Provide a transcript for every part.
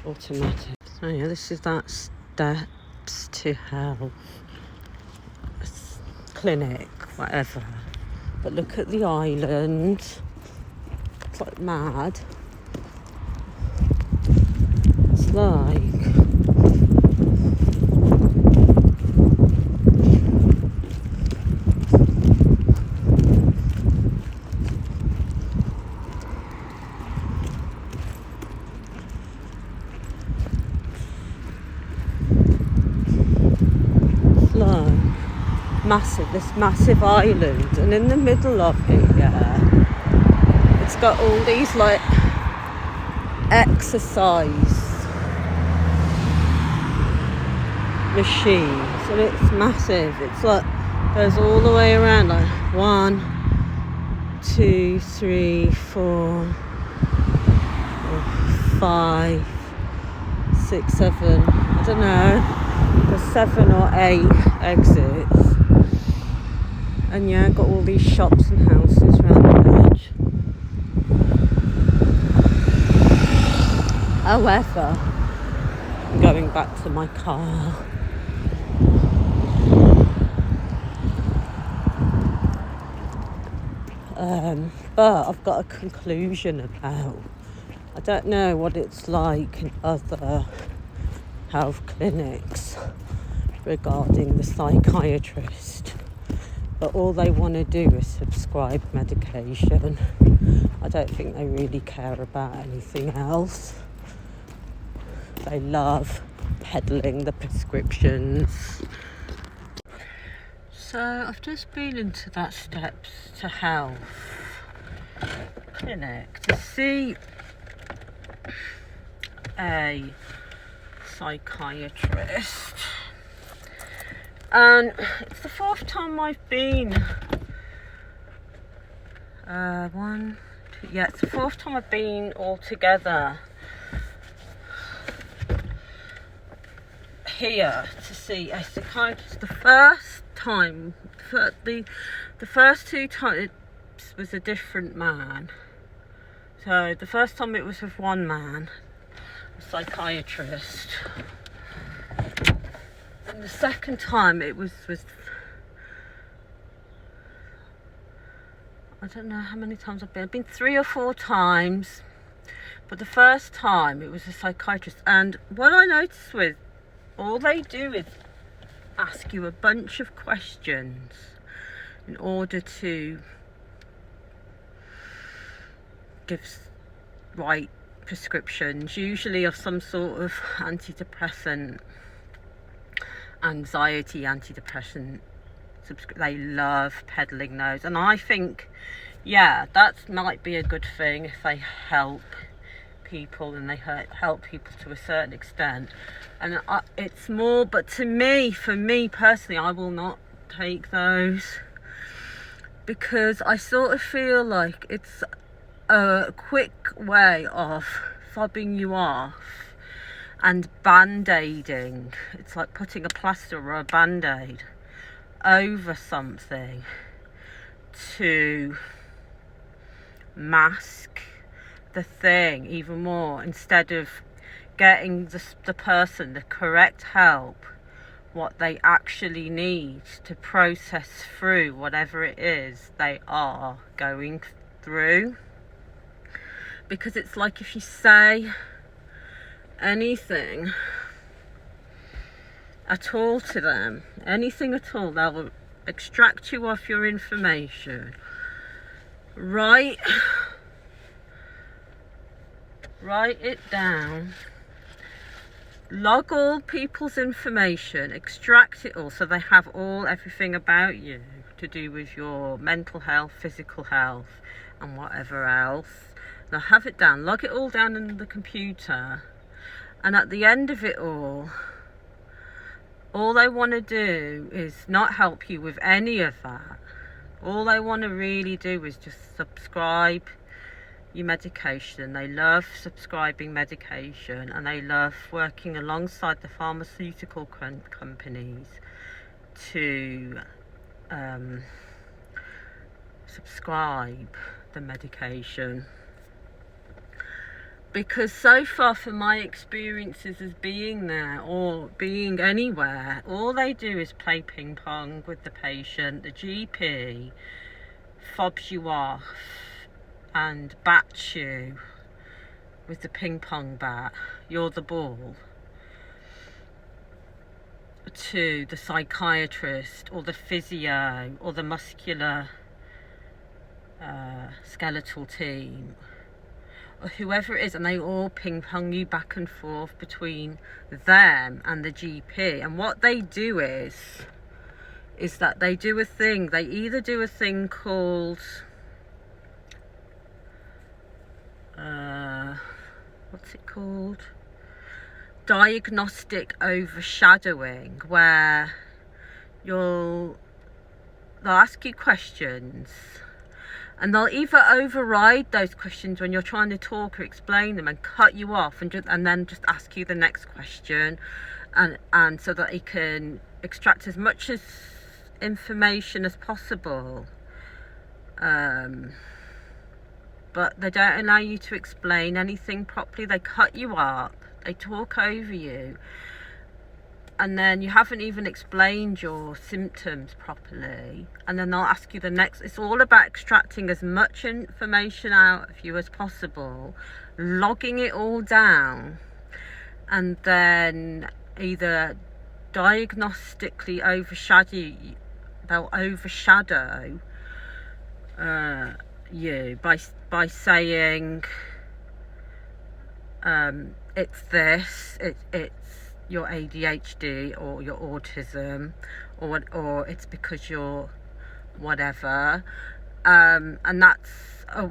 automatic. So yeah, this is that Steps to Health clinic, whatever. But look at the island. It's like mad. It's like this massive island, and in the middle of it, it's got all these like exercise machines, and it's massive. It's like goes all the way around, like 1, 2, 3, 4, 5, 6, 7. I don't know. There's 7 or 8 exits. And yeah, got all these shops and houses around the edge. However, I'm going back to my car. But I've got a conclusion about. I don't know what it's like in other health clinics regarding the psychiatrist. But all they want to do is prescribe medication. I don't think they really care about anything else. They love peddling the prescriptions. So I've just been into that Steps to Health clinic to see a psychiatrist. And it's the 4th time I've been. It's the 4th time I've been altogether here to see a psychiatrist. The first time, the first 2 times it was a different man. So the first time it was with one man, a psychiatrist. And the second time it was with, I don't know how many times I've been 3 or 4 times, but the first time it was a psychiatrist. And what I noticed was, all they do is ask you a bunch of questions in order to give right prescriptions, usually of some sort of antidepressant, antidepressant. They love peddling those, and I think that might be a good thing if they help people, and they help people to a certain extent. And it's more, but for me personally, I will not take those, because I sort of feel like it's a quick way of fobbing you off and band-aiding. It's like putting a plaster or a band-aid over something to mask the thing even more, instead of getting the person the correct help, what they actually need to process through whatever it is they are going through. Because it's like, if you say anything at all to them, anything at all, they'll extract you off your information, write it down, log all people's information, extract it all, so they have everything about you to do with your mental health, physical health, and whatever else. They'll have it down, log it all down in the computer, and at the end of it all they want to do is not help you with any of that. All they want to really do is just subscribe your medication. They love subscribing medication, and they love working alongside the pharmaceutical companies to subscribe the medication. Because so far from my experiences as being there or being anywhere, all they do is play ping pong with the patient. The GP fobs you off and bats you with the ping pong bat, you're the ball, to the psychiatrist or the physio or the muscular skeletal team, or whoever it is, and they all ping pong you back and forth between them and the GP. And what they do is that they do a thing. They either do a thing called what's it called? Diagnostic overshadowing, where they'll ask you questions, and they'll either override those questions when you're trying to talk or explain them and cut you off and then just ask you the next question, and so that he can extract as much as information as possible. But they don't allow you to explain anything properly. They cut you up, they talk over you, and then you haven't even explained your symptoms properly, and then they'll ask you the next. It's all about extracting as much information out of you as possible, logging it all down, and then either diagnostically they'll overshadow you by saying it's this, it's your ADHD or your autism, or it's because you're whatever, and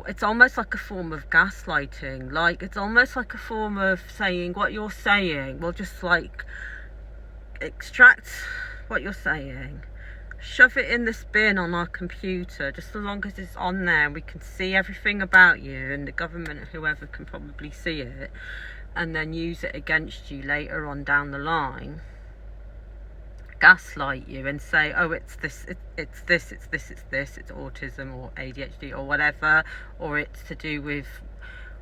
it's almost like a form of gaslighting. Like, it's almost like a form of saying what you're saying. We'll just like extract what you're saying, shove it in this bin on our computer, just as long as it's on there, we can see everything about you, and the government or whoever can probably see it, and then use it against you later on down the line. Gaslight you and say, oh, it's this, it's autism or ADHD or whatever, or it's to do with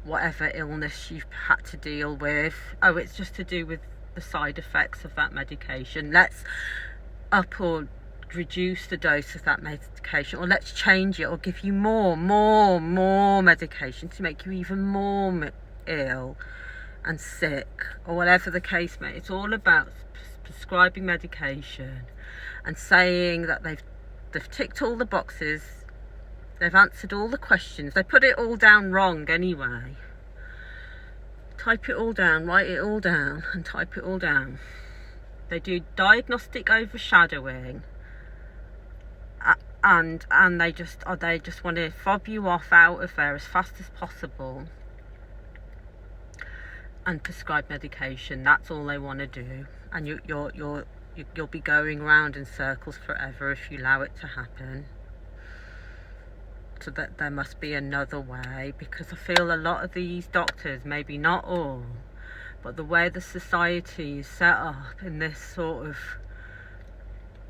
whatever illness you've had to deal with. Oh, it's just to do with the side effects of that medication. Let's up or reduce the dose of that medication, or let's change it, or give you more medication to make you even more ill and sick, or whatever the case may be. It's all about prescribing medication and saying that they've ticked all the boxes, they've answered all the questions, they put it all down wrong anyway. Type it all down, write it all down, and type it all down. They do diagnostic overshadowing, and they just want to fob you off out of there as fast as possible and prescribe medication. That's all they want to do, and you'll be going around in circles forever if you allow it to happen. So that there must be another way, because I feel a lot of these doctors, maybe not all, but the way the society is set up in this sort of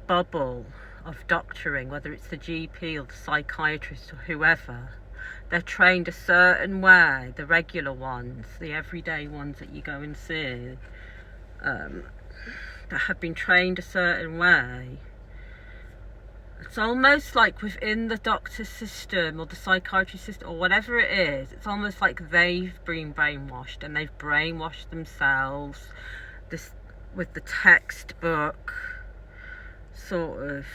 bubble of doctoring, whether it's the GP or the psychiatrist or whoever, they're trained a certain way. The regular ones, the everyday ones that you go and see, that have been trained a certain way. It's almost like within the doctor's system or the psychiatry system or whatever it is, it's almost like they've been brainwashed, and they've brainwashed themselves with the textbook sort of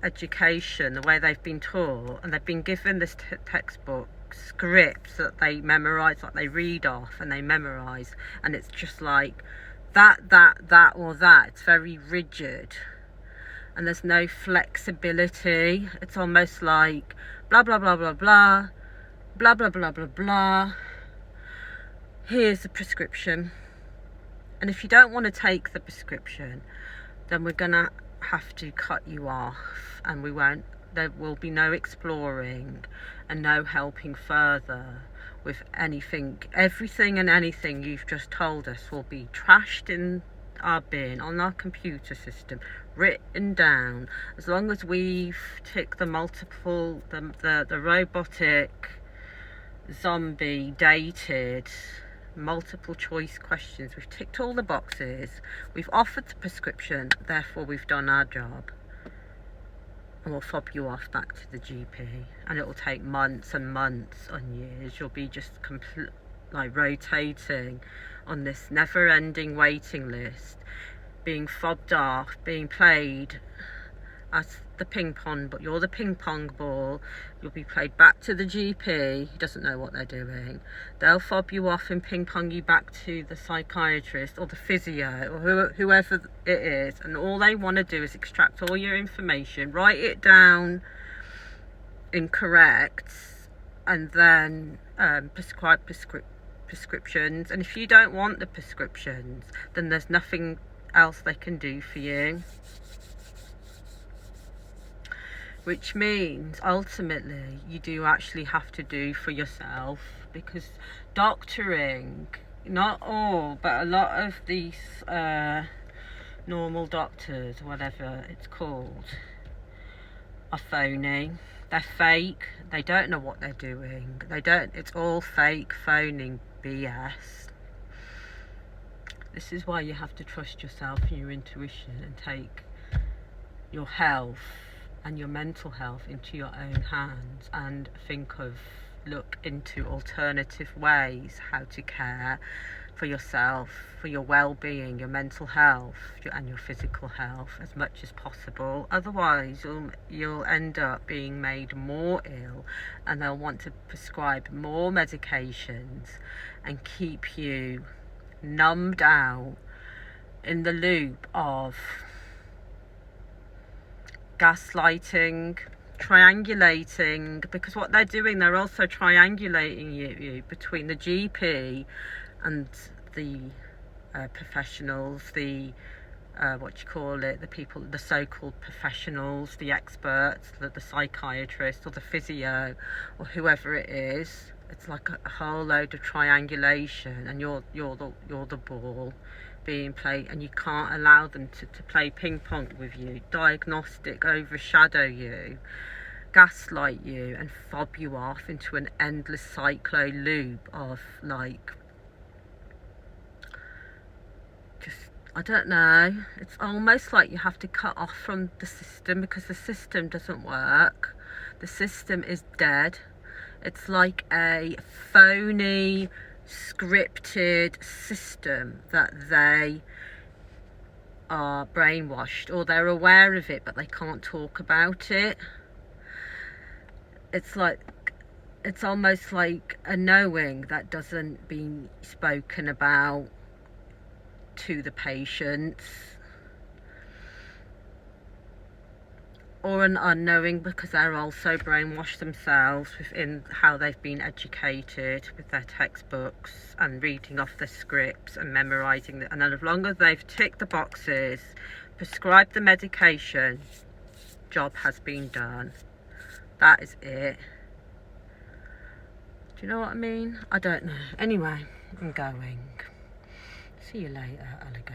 education, the way they've been taught, and they've been given this textbook scripts that they memorize, like they read off and they memorize, and it's just like that or that. It's very rigid, and there's no flexibility. It's almost like blah blah blah blah blah blah blah blah blah blah. Here's the prescription, and if you don't want to take the prescription, then we're gonna have to cut you off, and there will be no exploring and no helping further with anything. Everything and anything you've just told us will be trashed in our bin on our computer system, written down, as long as we've ticked the robotic zombie dated multiple choice questions. We've ticked all the boxes, we've offered the prescription, therefore we've done our job. And we'll fob you off back to the GP, and it will take months and months and years. You'll be just like rotating on this never-ending waiting list, being fobbed off, being played as the ping pong, but you're the ping pong ball. You'll be played back to the GP, who doesn't know what they're doing. They'll fob you off and ping pong you back to the psychiatrist or the physio or whoever it is, and all they want to do is extract all your information, write it down incorrect, and then prescribe prescriptions. And if you don't want the prescriptions, then there's nothing else they can do for you. Which means ultimately you do actually have to do for yourself, because doctoring, not all, but a lot of these normal doctors, whatever it's called, are phony. They're fake. They don't know what they're doing. It's all fake, phoning BS. This is why you have to trust yourself and your intuition and take your health and your mental health into your own hands, and look into alternative ways how to care for yourself, for your well-being, your mental health and your physical health as much as possible. Otherwise you'll end up being made more ill, and they'll want to prescribe more medications and keep you numbed out in the loop of gaslighting, triangulating, because what they're doing, they're also triangulating you between the GP and the professionals, the the people, the so-called professionals, the experts, the psychiatrist or the physio or whoever it is. It's like a whole load of triangulation, and you're the ball being played, and you can't allow them to play ping pong with you, diagnostic, overshadow you, gaslight you, and fob you off into an endless cyclo loop of I don't know, it's almost like you have to cut off from the system, because the system doesn't work. The system is dead. It's like a phony, scripted system that they are brainwashed, or they're aware of it but they can't talk about it. It's almost like a knowing that doesn't be spoken about to the patients, or an unknowing, because they're also brainwashed themselves within how they've been educated with their textbooks and reading off the scripts and memorizing it. And then as long as they've ticked the boxes, prescribed the medication, job has been done. That is it. Do you know what I mean? I don't know. Anyway, I'm going. See you later, alligator.